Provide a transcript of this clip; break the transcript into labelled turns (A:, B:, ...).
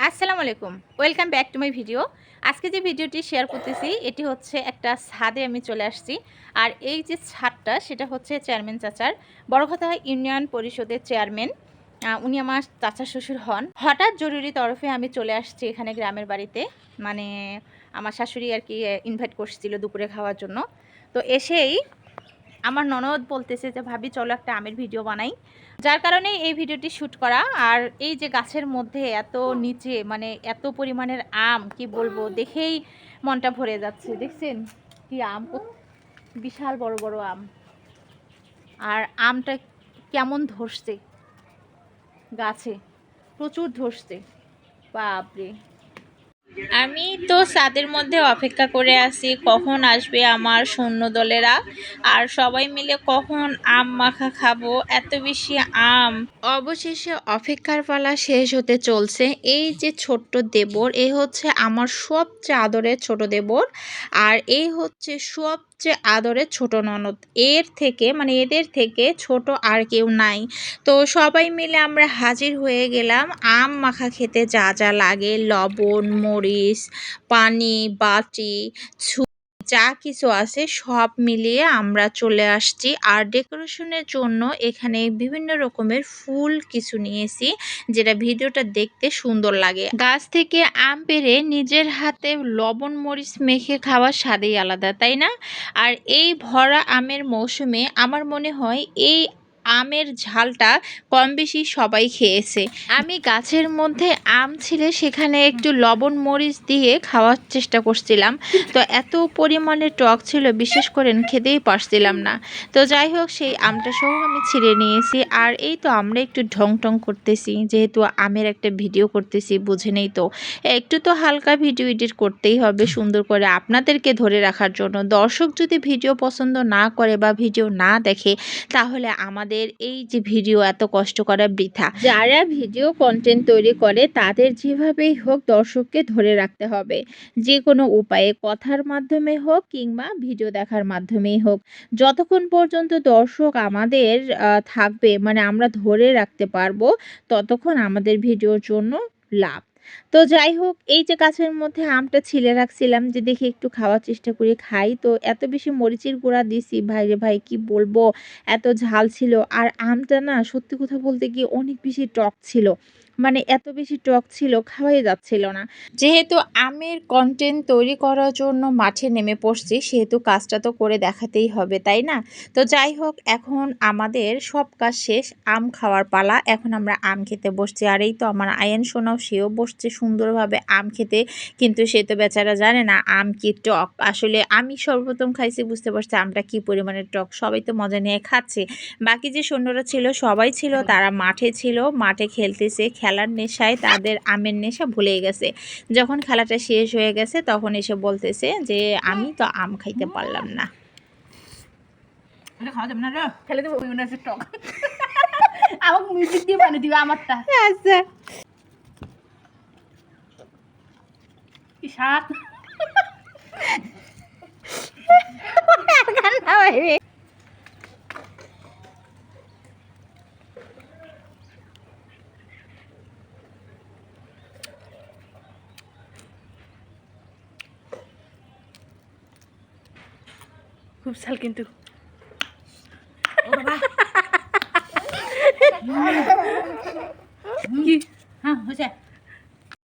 A: আসসালামু আলাইকুম, welcome back to my video. আজকে যে ভিডিওটি শেয়ার করতেছি এটি হচ্ছে একটা ছাদে আমি চলে আসছি। আর এই যে ছাদটা সেটা হচ্ছে চেয়ারম্যান চাচার, বড়ঘাটা ইউনিয়ন পরিষদের চেয়ারম্যান। উনি আমার চাচা শ্বশুর হন। হঠাৎ জরুরি তরফে আমি চলে আসছি এখানে গ্রামের বাড়িতে। মানে আমার শাশুড়ি আর কি ইনভাইট করছিল দুপুরে খাওয়ার জন্য। তো এসেই আমার ননদ বলতেছে যে ভাবি চলো একটা আমের ভিডিও বানাই, যার কারণে এই ভিডিওটি শ্যুট করা। আর এই যে গাছের মধ্যে এত নিচে মানে এত পরিমাণের আম, কি বলবো, দেখেই মনটা ভরে যাচ্ছে। দেখছেন কি আম, বিশাল বড় বড় আম। আর আমটা কেমন ধরছে, গাছে প্রচুর ধরছে, বাপরে। আমি তো ছাদের মধ্যে অপেক্ষা করে আছি কখন আসবে আমার সৈন্য দলেরা, আর সবাই মিলে কখন আম মাখা খাবো। এত বেশি আম। অবশেষে অপেক্ষার পালা শেষ হতে চলছে। এই যে ছোট্ট দেবর, এই হচ্ছে আমার সবচেয়ে আদরের ছোট দেবর, আর এই হচ্ছে সবচেয়ে আদরের ছোট ননদ। এদের থেকে ছোট আর কেউ নাই। তো সবাই মিলে আমরা হাজির হয়ে গেলাম আম মাখা খেতে। যা যা লাগে, লবণ, মরিচ, পানি, বাটি, যা কিছু আছে সব মিলিয়ে আমরা চলে আসছি। আর ডেকোরেশনের জন্য এখানে বিভিন্ন রকমের ফুল কিছু নিয়েছি, যেটা ভিডিওটা দেখতে সুন্দর লাগে। গাছ থেকে আম পেড়ে নিজের হাতে লবণ মরিচ মেখে খাওয়ার স্বাদেই আলাদা, তাই না? আর এই ভরা আমের মৌসুমে আমার মনে হয় এই আমের ঝালটা কম বেশি সবাই খেয়েছে। আমি গাছের মধ্যে আম ছিলে সেখানে একটু লবণ মরিচ দিয়ে খাওয়ার চেষ্টা করছিলাম। তো এত পরিমাণে টক ছিল, বিশেষ করে খেতেই পারছিলাম না। তো যাই হোক, সেই আমটা সহ আমি ছিঁড়ে নিয়েছি। আর এই তো আমরা একটু ঢং টং করতেছি, যেহেতু আমের একটা ভিডিও করতেছি, বুঝে নেই তো একটু তো হালকা ভিডিও এডিট করতেই হবে সুন্দর করে আপনাদেরকে ধরে রাখার জন্য। দর্শক যদি ভিডিও পছন্দ না করে বা ভিডিও না দেখে, তাহলে আমাদের এই যে ভিডিও এত কষ্ট করা বৃথা। যারা ভিডিও কন্টেন্ট তৈরি করে তাদের যেভাবেই হোক দর্শককে ধরে রাখতে হবে, যে কোনো উপায়ে, কথার মাধ্যমে হোক কিংবা ভিডিও দেখার মাধ্যমেই হোক। যতক্ষণ পর্যন্ত দর্শক আমাদের থাকবে, মানে আমরা ধরে রাখতে পারবো, ততক্ষণ আমাদের ভিডিওর জন্য লাভ। তো যাই হোক, এই যে গাছের মধ্যে আমটা ছিলে রাখছিলাম যে দেখি একটু খাওয়ার চেষ্টা করে খাই। তো এত বেশি মরিচের গুঁড়া দিছি, ভাই রে ভাই কি বলবো, এত ঝাল ছিল। আর আমটা না, সত্যি কথা বলতে কি, অনেক বেশি টক ছিল। মানে এত বেশি টক ছিল, খাওয়াই যাচ্ছিল না। যেহেতু আমের কন্টেন্ট তৈরি করার জন্য মাঠে নেমে পড়ছি, সেহেতু কাজটা তো করে দেখাতেই হবে, তাই না? তো যাই হোক, এখন আমাদের সব কাজ শেষ, আম খাওয়ার পালা। এখন আমরা আম খেতে বসছি। আর এই তো আমার আয়েন সোনাও, সেও বসছে সুন্দরভাবে আম খেতে। কিন্তু সে তো বেচারা জানে না আম কি টক। আসলে আমি সর্বপ্রথম খাইছি, বুঝতে পারছি আমটা কি পরিমাণে টক। সবাই তো মজা নিয়ে খাচ্ছে। বাকি যে সৈন্যরা ছিল সবাই ছিল, তারা মাঠে ছিল, মাঠে খেলতেছে। খেলার নেশায় তাদের আমের নেশা ভুলেই গেছে। যখন খেলাটা শেষ হয়ে গেছে তখন এসে বলতেছে যে আমি তো আম খাইতে পারলাম না।
B: খাওয়া যাবে না রে, ফেলে দেবো ওই আছে টক। আমাকে মিউজিক দিয়ে বানিয়ে দিবে আমারটা।
A: আচ্ছা,
B: কি শাক। খুব ঝাল কিন্তু। ও বাবা, কি